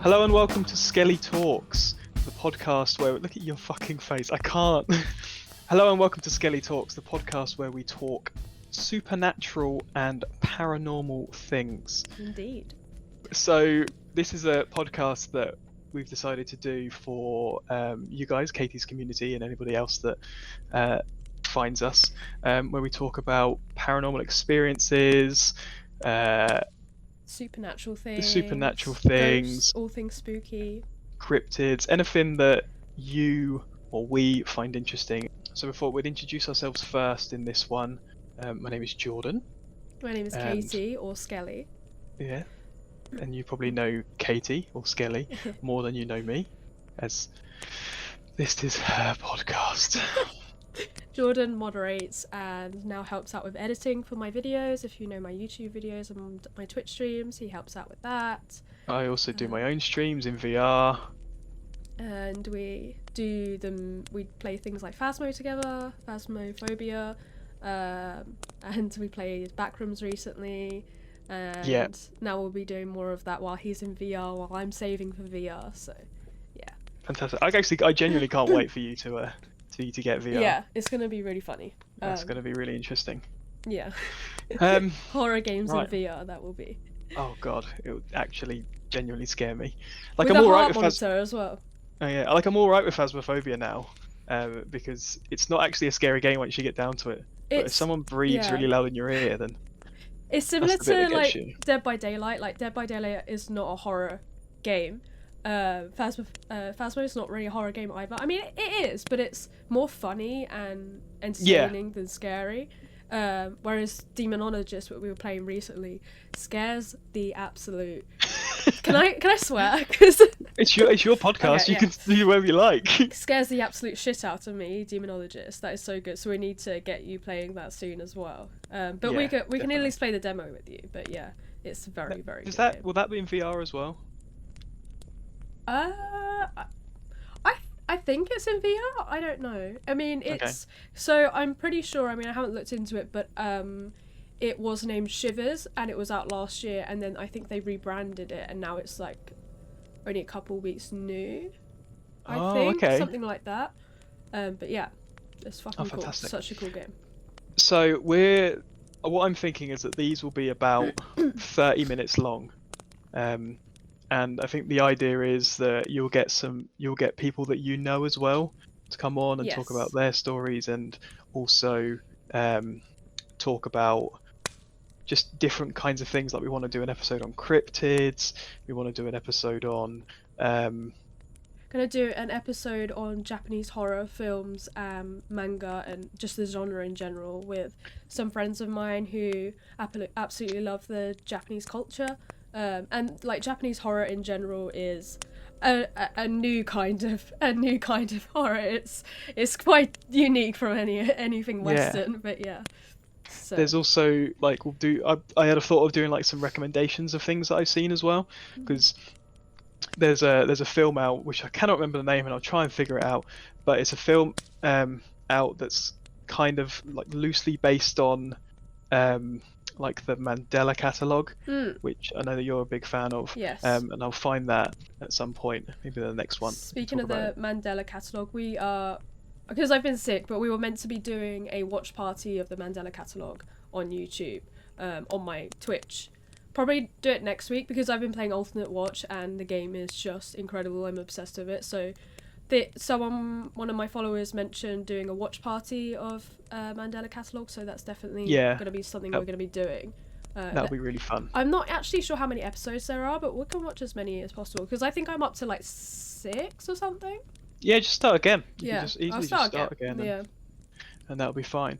Hello and welcome to Skele Talks, the podcast where... Look at your fucking face, I can't. Hello and welcome to Skele Talks, the podcast where we talk supernatural and paranormal things. Indeed. So this is a podcast that we've decided to do for you guys, Katie's community, and anybody else that finds us, where we talk about paranormal experiences, supernatural things, ghosts, all things spooky, cryptids, anything that you or we find interesting. So we thought we'd introduce ourselves first in this one. My name is Jordan. My name is Katie, or Skele. Yeah, and you probably know Katie or Skele more than you know me, as this is her podcast. Jordan moderates and now helps out with editing for my videos. If you know my YouTube videos and my Twitch streams, he helps out with that. I also do my own streams in VR. And we play things like Phasmo together, Phasmophobia, and we played Backrooms recently. And now we'll be doing more of that while he's in VR, while I'm saving for VR, so yeah. Fantastic. I genuinely can't wait for you to get VR. Yeah, it's going to be really funny. That's going to be really interesting. Yeah. Horror games in VR, that will be. Oh god, it would actually genuinely scare me. Like, with I'm all right with monitor as well. Oh yeah, like I'm all right with Phasmophobia now, because it's not actually a scary game once you get down to it. But if someone breathes really loud in your ear, then it's similar to like Dead by Daylight. Like Dead by Daylight is not a horror game. Phasmo is not really a horror game either. I mean, it is, but it's more funny and entertaining than scary. Whereas Demonologist, what we were playing recently, scares the absolute. Can I swear? Cause it's your podcast. Okay, you can do whatever you like. Scares the absolute shit out of me, Demonologist. That is so good. So we need to get you playing that soon as well. But we can at least play the demo with you. But yeah, it's very very. Will that be in VR as well? I think it's in VR. I don't know. I mean, it's so I'm pretty sure. I mean, I haven't looked into it, but it was named Shivers, and it was out last year, and then I think they rebranded it, and now it's like only a couple weeks new. I think something like that. But yeah, it's fucking cool. Fantastic. Such a cool game. So what I'm thinking is that these will be about 30 minutes long. And I think the idea is that you'll get people that you know as well to come on and talk about their stories, and also talk about just different kinds of things. Like we want to do an episode on cryptids. We want to do an episode on. Gonna do an episode on Japanese horror films, manga, and just the genre in general with some friends of mine who absolutely love the Japanese culture. And like Japanese horror in general is a new kind of horror. It's quite unique from anything Western, but yeah. So. There's also like I had a thought of doing like some recommendations of things that I've seen as well, because there's a film out which I cannot remember the name, and I'll try and figure it out. But it's a film out that's kind of like loosely based on like the Mandela catalogue, which I know that you're a big fan of. Yes. And I'll find that at some point, maybe the next one. Speaking of the Mandela catalogue, we are, because I've been sick, but we were meant to be doing a watch party of the Mandela catalogue on YouTube, on my Twitch. Probably do it next week, because I've been playing Alternate Watch and the game is just incredible. I'm obsessed with it. So one of my followers mentioned doing a watch party of Mandela catalogue, so that's definitely going to be something we're going to be doing. That'll be really fun. I'm not actually sure how many episodes there are, but we can watch as many as possible, because I think I'm up to like 6 or something. Yeah, just start again. You can just easily start again. And that'll be fine.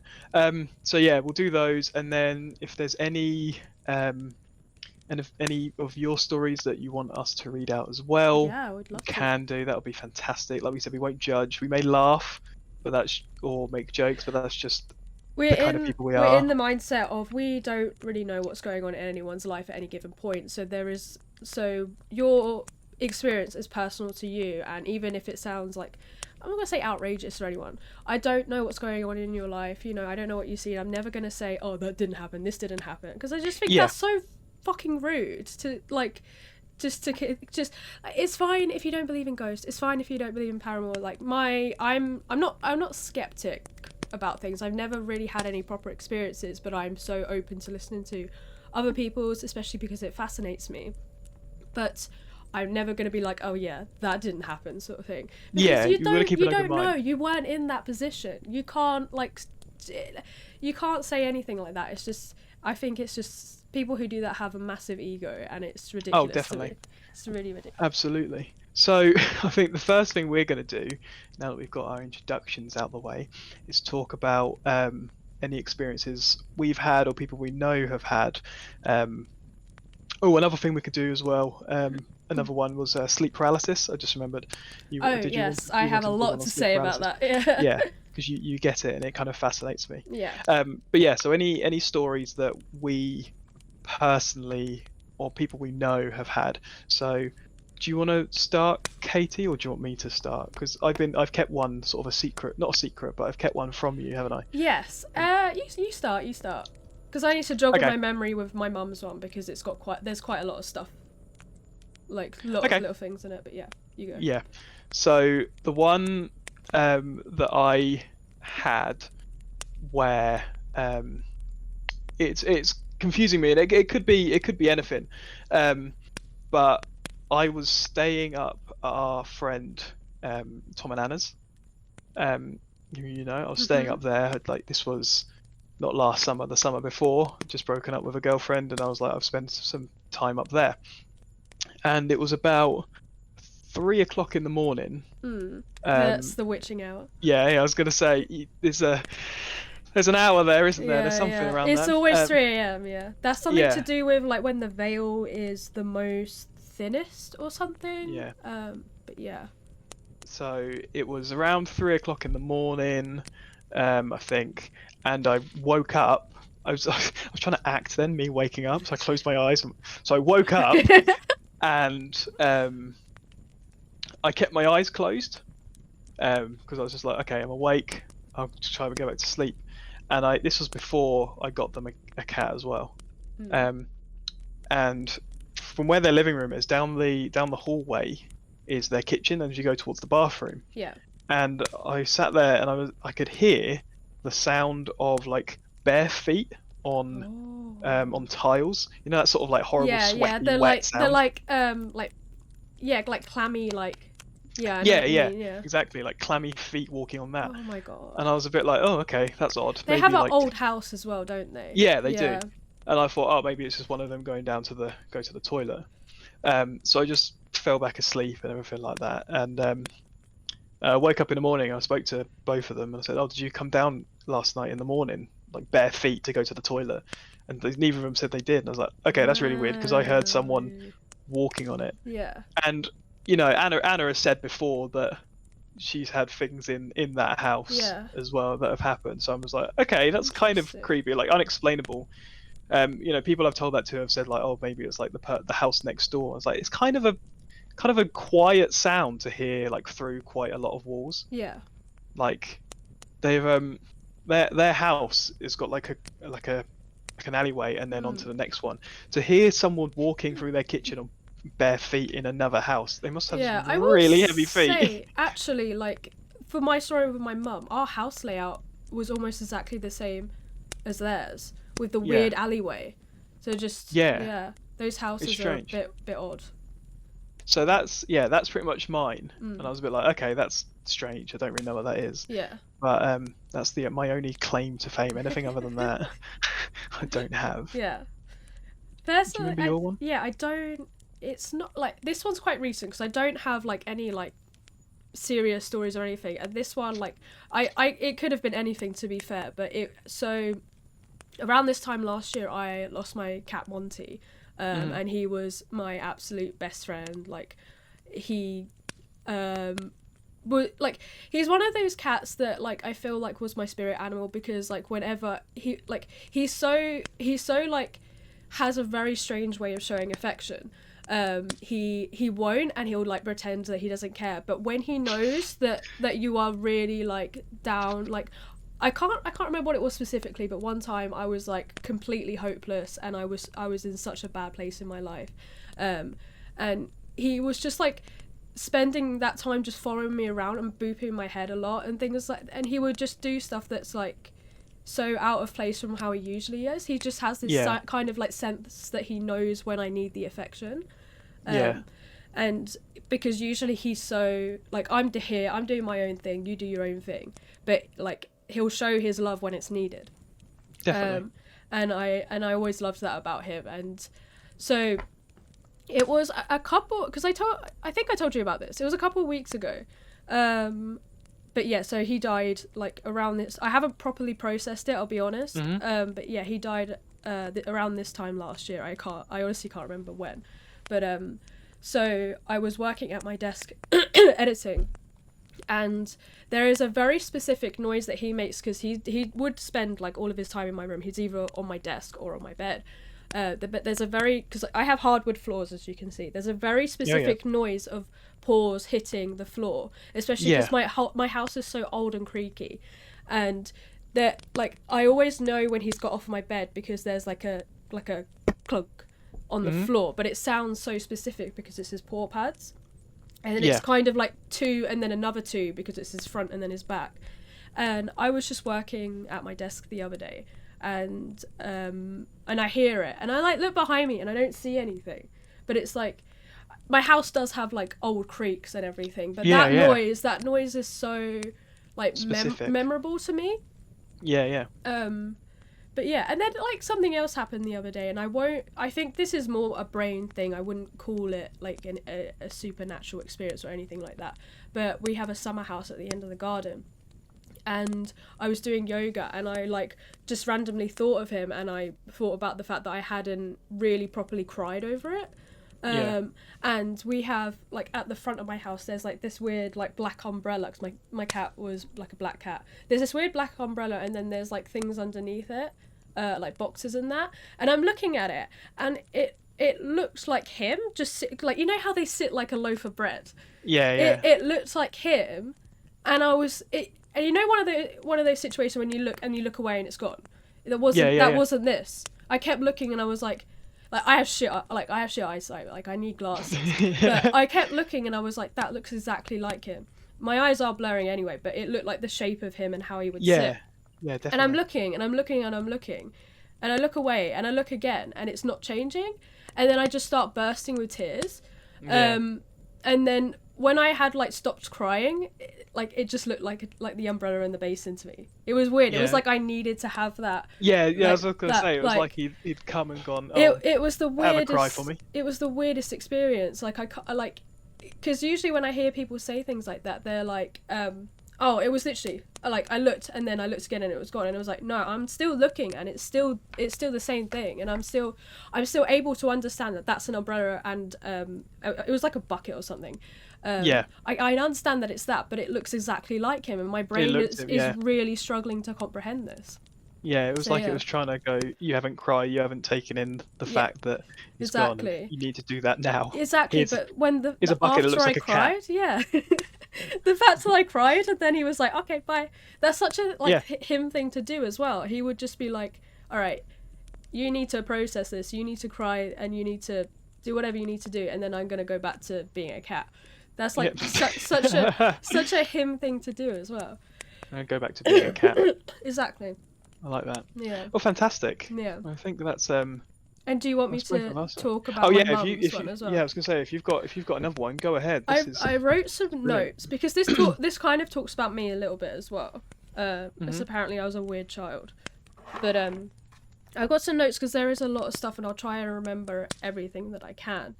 So yeah, we'll do those, and then if there's any and if any of your stories that you want us to read out as well, I would love to. That would be fantastic. Like we said, we won't judge. We may laugh, or make jokes, but that's just the kind of people we are. We're in the mindset of we don't really know what's going on in anyone's life at any given point. So your experience is personal to you, and even if it sounds like, I'm not going to say outrageous for anyone, I don't know what's going on in your life, I don't know what you see, and I'm never going to say, oh, that didn't happen, this didn't happen, because I just think that's so fucking rude to just it's fine if you don't believe in ghosts. It's fine if you don't believe in paranormal. Like I'm not skeptic about things. I've never really had any proper experiences, but I'm so open to listening to other people's, especially because it fascinates me. But I'm never going to be like, oh yeah, that didn't happen, sort of thing. Because Yeah, you gotta keep an open don't know. mind. You weren't in that position. You can't you can't say anything like that. It's just, I think it's just people who do that have a massive ego, and it's ridiculous. Oh, definitely. It's really ridiculous. Absolutely. So I think the first thing we're going to do, now that we've got our introductions out the way, is talk about any experiences we've had or people we know have had. Another thing we could do as well. Another one was sleep paralysis. I just remembered. I have a lot to say about that. Yeah. Yeah, because you get it and it kind of fascinates me. Yeah. But yeah, so any stories that we personally or people we know have had. So do you want to start, Katie, or do you want me to start? Because I've kept one sort of a secret, not a secret, but I've kept one from you, haven't I? Yes. You start. Because I need to jog Okay. my memory with my mum's one, because there's quite a lot of stuff. Like lots of little things in it, but yeah, you go. Yeah. So the one that I had where it's confusing me, and it could be anything, but I was staying up at our friend Tom and Anna's. I was staying up there. Like, this was not last summer, the summer before. I'd just broken up with a girlfriend, and I was like, I've spent some time up there. And it was about 3 o'clock in the morning. That's the witching hour. Yeah, I was gonna say there's an hour there, isn't there? There's something around It's there. always 3 a.m. Yeah, that's something Yeah. to do with like when the veil is the most thinnest or something. Yeah. But yeah. So it was around 3 o'clock in the morning, I think, and I woke up. I was trying to act then, me waking up, so I closed my eyes. So I woke up, and I kept my eyes closed, because I was just like, okay, I'm awake. I'll just try to go back to sleep. And this was before I got them a cat as well. And from where their living room is, down the hallway is their kitchen, and as you go towards the bathroom. Yeah. And I sat there, and I could hear the sound of like bare feet on tiles. You know, that sort of like horrible sweaty wet sound. They're like clammy, like yeah. Yeah, exactly, like clammy feet walking on that. Oh my god. And I was a bit like, oh, okay, that's odd. They Maybe, have an like, old house as well, don't they? Yeah, they do. And I thought, oh, maybe it's just one of them going down to go to the toilet. So I just fell back asleep and everything like that. And I woke up in the morning. I spoke to both of them and I said, oh, did you come down last night in the morning, like bare feet, to go to the toilet? And neither of them said they did. And I was like, okay, that's really weird, because I heard someone walking on it. Yeah. And Anna has said before that she's had things in that house as well that have happened. So I was like, okay, that's kind of creepy, like unexplainable. People I've told that to have said like, oh, maybe it's like the house next door. It's like, it's kind of a quiet sound to hear, like through quite a lot of walls. Yeah. Like they've their house has got like an alleyway and then onto the next one. To hear someone walking through their kitchen on bare feet in another house, they must have some really heavy feet. Say, actually, like for my story with my mum, our house layout was almost exactly the same as theirs, with the weird alleyway. So just those houses are a bit odd. So that's pretty much mine. And I was a bit like, okay, that's strange. I don't really know what that is. Yeah. But that's my only claim to fame. Anything other than that, I don't have. Yeah. Do you remember your one? Yeah, I don't. It's not like this one's quite recent, because I don't have like any like serious stories or anything. And this one, like, it could have been anything, to be fair. But so around this time last year, I lost my cat Monty, and he was my absolute best friend. Like, he like, he's one of those cats that like I feel like was my spirit animal, because like whenever he's so like has a very strange way of showing affection. He won't, and he'll like pretend that he doesn't care, but when he knows that you are really like down, like I can't remember what it was specifically, but one time I was like completely hopeless, and I was in such a bad place in my life, and he was just like spending that time just following me around and booping my head a lot and things like, and he would just do stuff that's like so out of place from how he usually is. He just has this kind of like sense that he knows when I need the affection. And because usually he's so like, I'm doing my own thing, you do your own thing, but like he'll show his love when it's needed. Definitely. And I always loved that about him. And so it was a couple, because I think I told you about this. It was a couple of weeks ago. But yeah, so he died like around this. I haven't properly processed it, I'll be honest. But yeah, he died around this time last year. I honestly can't remember when. But so I was working at my desk editing, and there is a very specific noise that he makes, because he would spend like all of his time in my room. He's either on my desk or on my bed. But there's because I have hardwood floors, as you can see. There's a very specific noise of paws hitting the floor, especially because my house is so old and creaky, and that like I always know when he's got off my bed, because there's like a clunk on the floor, but it sounds so specific because it's his paw pads, and then it's kind of like two and then another two because it's his front and then his back. And I was just working at my desk the other day, and I hear it, and I like look behind me and I don't see anything, but it's like my house does have like old creaks and everything, but that noise is so like memorable to me. But yeah, and then like something else happened the other day, and I think this is more a brain thing. I wouldn't call it like a supernatural experience or anything like that, but we have a summer house at the end of the garden, and I was doing yoga, and I like just randomly thought of him, and I thought about the fact that I hadn't really properly cried over it. And we have like at the front of my house there's like this weird like black umbrella, because my cat was like a black cat. There's this weird black umbrella, and then there's like things underneath it, like boxes and that, and I'm looking at it, and it looks like him just sit, like, you know how they sit like a loaf of bread. It looks like him, and and you know one of those situations when you look away and it's gone. That wasn't this. I kept looking, and I was like I have shit eyesight, like I need glasses. But I kept looking, and I was like, that looks exactly like him. My eyes are blurring anyway, but it looked like the shape of him and how he would sit. Yeah, definitely. And I'm looking, and I'm looking, and I'm looking, and I look away, and I look again, and it's not changing, and then I just start bursting with tears. And then when I had like stopped crying, it just looked like the umbrella and the basin to me. It was weird. It was like I needed to have that. I was gonna say it was like he'd come and gone. Oh, it was the weirdest. Have a cry for me. It was the weirdest experience. Because usually when I hear people say things like that, they're like, oh, it was literally like I looked, and then I looked again, and it was gone, and I was like, no, I'm still looking, and it's still the same thing, and I'm still able to understand that that's an umbrella, and it was like a bucket or something. I understand that it's that, but it looks exactly like him, and my brain is really struggling to comprehend this. It was it was trying to go, you haven't cried, you haven't taken in the fact that he's gone, and you need to do that now. Exactly. But when a bucket that looks like a cried, cat. The fact that I cried, and then he was like, okay, bye. That's such a him thing to do as well. He would just be like, all right, you need to process this, you need to cry, and you need to do whatever you need to do, and then I'm going to go back to being a cat. That's like such a him thing to do as well. And go back to being a cat. Exactly. I like that. Yeah. Well, fantastic. Yeah. I think that's And do you want me to talk about my mum's one as well? Yeah, I was gonna say if you've got another one, go ahead. I wrote some notes because this kind of talks about me a little bit as well. Because apparently I was a weird child, but I got some notes because there is a lot of stuff, and I'll try and remember everything that I can.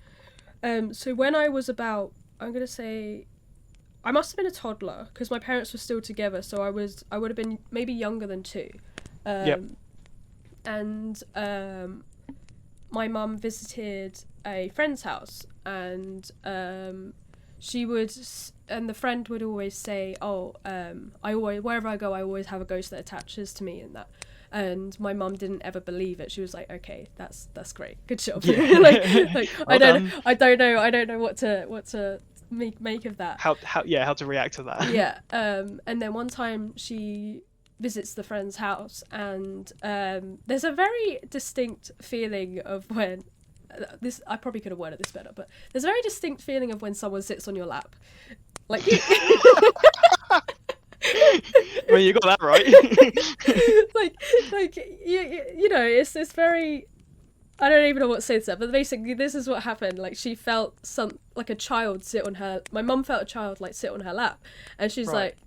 So when I was about, I'm gonna say, I must have been a toddler because my parents were still together, so I would have been maybe younger than 2. And my mum visited a friend's house, and the friend would always say, wherever I go, I always have a ghost that attaches to me and that. And my mum didn't ever believe it. She was like, okay, that's great, good job. I don't know what to make of that. How to react to that. And then one time she visits the friend's house, and there's a very distinct feeling of when this I probably could have worded this better, but there's a very distinct feeling of when someone sits on your lap, like. Well, you got that right. like you know, it's very. I don't even know what to say to that, but basically this is what happened. Like, she felt like a child sit on her. My mum felt a child like sit on her lap, and she's like,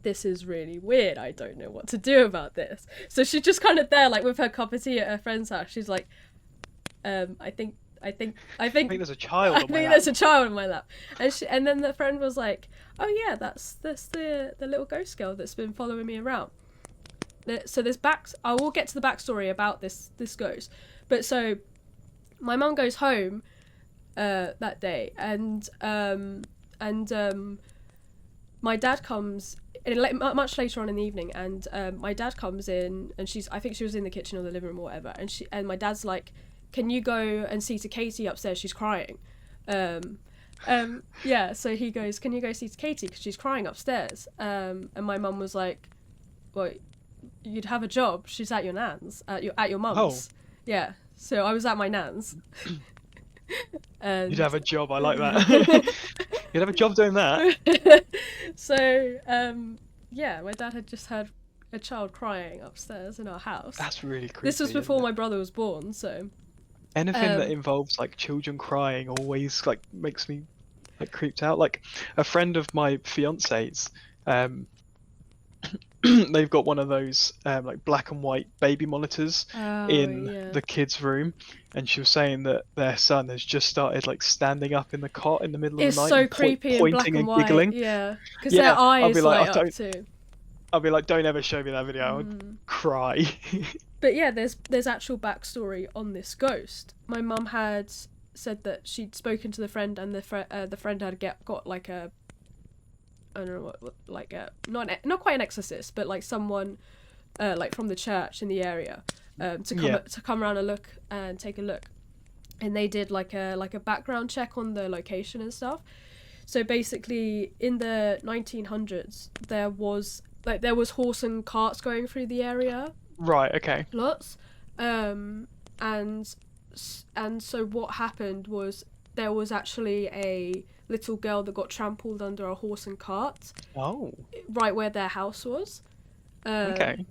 "This is really weird. I don't know what to do about this." So she's just kind of there, like with her cup of tea at her friend's house. She's like, I think there's a child. There's a child on my lap, and then the friend was like, "Oh yeah, that's the little ghost girl that's been following me around." So I will get to the backstory about this ghost, but so my mum goes home that day, and my dad comes much later on in the evening, and my dad comes in, and I think she was in the kitchen or the living room or whatever, and my dad's like, "Can you go and see to Katie upstairs? She's crying." Yeah, so he goes, "Can you go see to Katie because she's crying upstairs?" And my mum was like, "Well, you'd have a job. She's at your nan's, at your mum's." Oh. Yeah, so I was at my nan's. And... You'd have a job. I like that. You'd have a job doing that. So, yeah, my dad had just heard a child crying upstairs in our house. That's really creepy. This was before my brother was born, so. Anything that involves like children crying always like makes me like creeped out. Like a friend of my fiance's, they've got one of those like black and white baby monitors in the kids' room, and she was saying that their son has just started like standing up in the cot in the middle of the night. It's so creepy and black and white. Giggling. Yeah, because their eyes light up too. I'll be like, "Don't ever show me that video. I would cry." But yeah, there's actual backstory on this ghost. My mum had said that she'd spoken to the friend, and the friend had got like a, I don't know what, like a not quite an exorcist, but like someone like from the church in the area to come around and look and take a look, and they did like a background check on the location and stuff. So basically, in the 1900s, there was horse and carts going through the area. Right. Okay. Lots, and so what happened was there was actually a little girl that got trampled under a horse and cart. Oh. Right where their house was. Okay.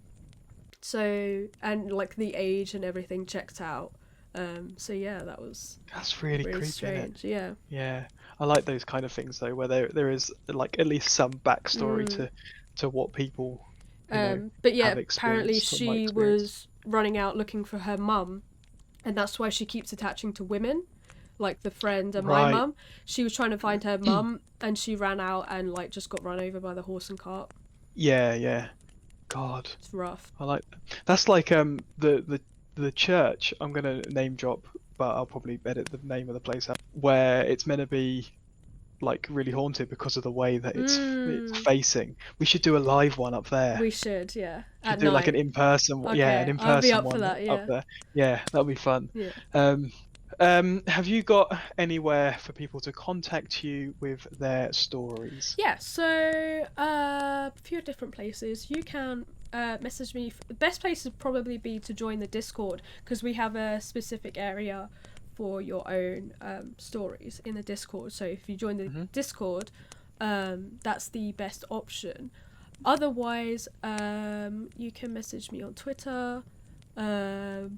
So, and like the age and everything checked out. So yeah, that's really creepy, strange. Isn't it? Yeah. Yeah, I like those kind of things though, where there is like at least some backstory to what people. But yeah, apparently she was running out looking for her mum, and that's why she keeps attaching to women, like the friend and my mum. She was trying to find her mum, and she ran out and like just got run over by the horse and cart. Yeah. God. It's rough. I like that. That's like the church. I'm gonna name drop, but I'll probably edit the name of the place out, where it's meant to be like really haunted because of the way that it's facing. We should do a live one up there. We should, yeah. At do night. Like an in-person one. Okay. Yeah, an in-person one. I'll be up for that, yeah. Up there. Yeah, that'll be fun. Yeah. Have you got anywhere for people to contact you with their stories? Yeah, so a few different places. You can message me. The best place would probably be to join the Discord, because we have a specific area for your own stories in the Discord. So if you join the Discord, that's the best option. Otherwise, you can message me on Twitter. You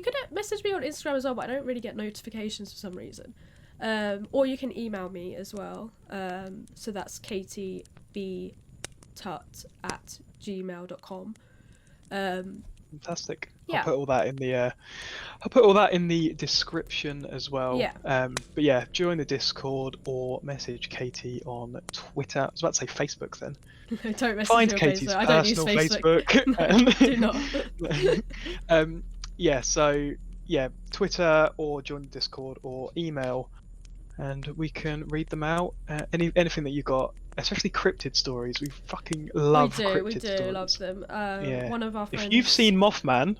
can message me on Instagram as well, but I don't really get notifications for some reason. Or you can email me as well. So that's katiebtut@gmail.com. Fantastic. Yeah. I'll put all that in the description as well. Yeah. But yeah, join the Discord or message Katie on Twitter. I was about to say Facebook then. Don't message Find me on Katie's Facebook. personal I don't use Facebook. No, do not. Yeah, so yeah, Twitter or join the Discord or email, and we can read them out. Anything that you got, especially cryptid stories. We fucking love cryptid stories. We do love them. Yeah. One of our friends. If you've seen Mothman,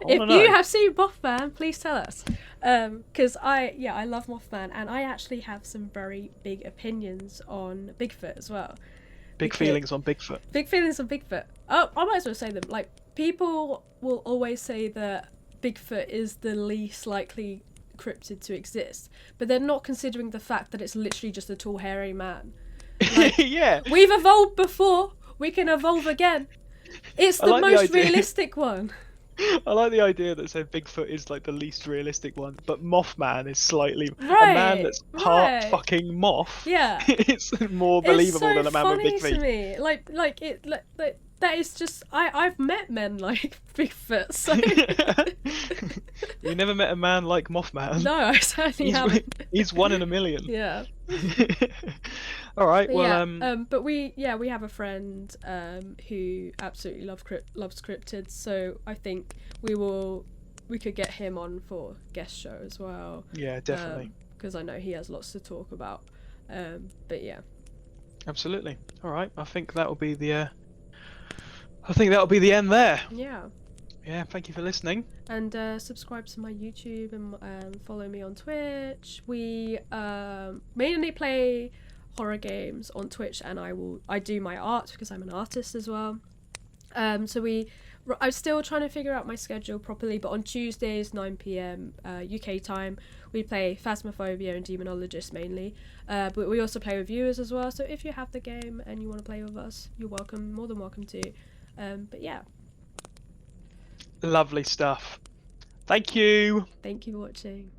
if you have seen Mothman, please tell us. Because I love Mothman, and I actually have some very big opinions on Bigfoot as well. Big feelings on Bigfoot. Big feelings on Bigfoot. Oh, I might as well say them. Like, people will always say that Bigfoot is the least likely cryptid to exist, but they're not considering the fact that it's literally just a tall, hairy man. Like, Yeah. we've evolved before. We can evolve again. It's the most realistic one. I like the idea that say Bigfoot is like the least realistic one, but Mothman is slightly a Right, man that's part right. fucking moth. Yeah. It's more believable It's so than a man with big funny feet. to me. Like that is just I've met men like Bigfoot, so You never met a man like Mothman. no, I certainly haven't. He's 1 in a million. Yeah. All right. But Well, yeah, but we have a friend who absolutely loves cryptids, so I think we could get him on for guest show as well. Yeah, definitely. Because I know he has lots to talk about. But yeah. Absolutely. All right. I think that'll be the end there. Yeah. Yeah. Thank you for listening. And subscribe to my YouTube and follow me on Twitch. We mainly play horror games on Twitch, and I do my art because I'm an artist as well. I'm still trying to figure out my schedule properly, but on Tuesdays 9 p.m. UK time we play Phasmophobia and Demonologist mainly, but we also play with viewers as well, so if you have the game and you want to play with us, you're more than welcome to. But yeah, Lovely stuff. Thank you. thank you for watching.